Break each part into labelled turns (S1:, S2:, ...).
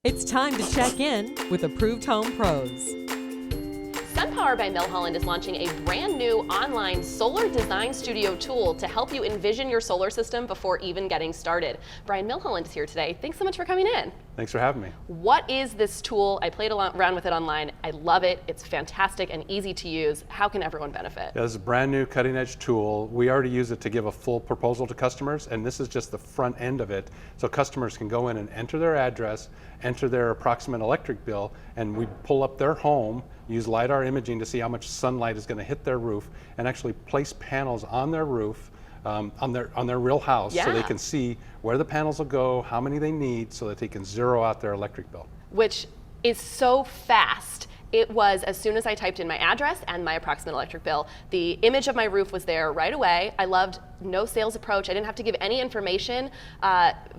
S1: It's time to check in with Approved Home Pros.
S2: Sunpower by Milholland is launching a brand new online solar design studio tool to help you envision your solar system before even getting started. Brian Milholland is here today. Thanks so much for coming in.
S3: Thanks for having me.
S2: What is this tool? I played around with it online. I love it. It's fantastic and easy to use. How can everyone benefit?
S3: Yeah, this is a brand new cutting edge tool. We already use it to give a full proposal to customers, and this is just the front end of it. So customers can go in and enter their address, enter their approximate electric bill, and we pull up their home, use LiDAR imaging to see how much sunlight is going to hit their roof, and actually place panels on their roof, on their real house, so they can see where the panels will go, how many they need, so that they can zero out their electric bill.
S2: Which is so fast. It was as soon as I typed in my address and my approximate electric bill, the image of my roof was there right away. I loved no sales approach. I didn't have to give any information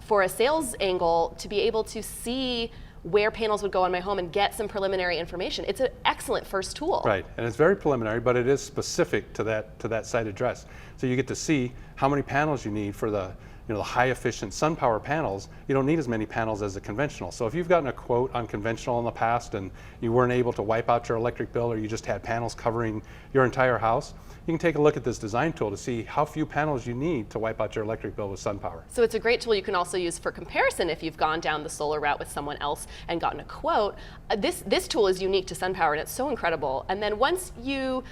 S2: for a sales angle to be able to see where panels would go on my home and get some preliminary information. It's an excellent first tool.
S3: Right, and it's very preliminary, but it is specific to that site address. So you get to see how many panels you need for the high efficient Sunpower panels. You don't need as many panels as the conventional. So if you've gotten a quote on conventional in the past and you weren't able to wipe out your electric bill, or you just had panels covering your entire house, you can take a look at this design tool to see how few panels you need to wipe out your electric bill with Sunpower.
S2: So it's a great tool you can also use for comparison if you've gone down the solar route with someone else and gotten a quote. This tool is unique to Sunpower, and it's so incredible. And then once you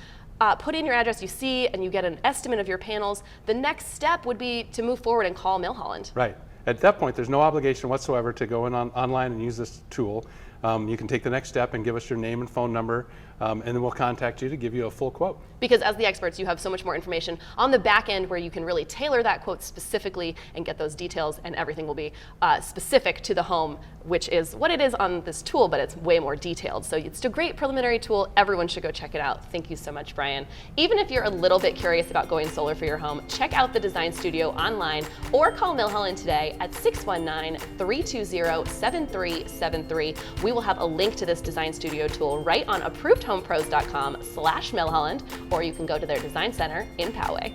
S2: put in your address, you see, and you get an estimate of your panels, the next step would be to move forward and call Milholland.
S3: Right. At that point, there's no obligation whatsoever to go in online and use this tool. You can take the next step and give us your name and phone number, and then we'll contact you to give you a full quote.
S2: Because as the experts, you have so much more information on the back end where you can really tailor that quote specifically and get those details, and everything will be specific to the home, which is what it is on this tool, but it's way more detailed. So it's a great preliminary tool. Everyone should go check it out. Thank you so much, Brian. Even if you're a little bit curious about going solar for your home, check out the Design Studio online or call Milholland today at 619-320-7373. We will have a link to this Design Studio tool right on ApprovedHomePros.com/Milholland, or you can go to their design center in Poway.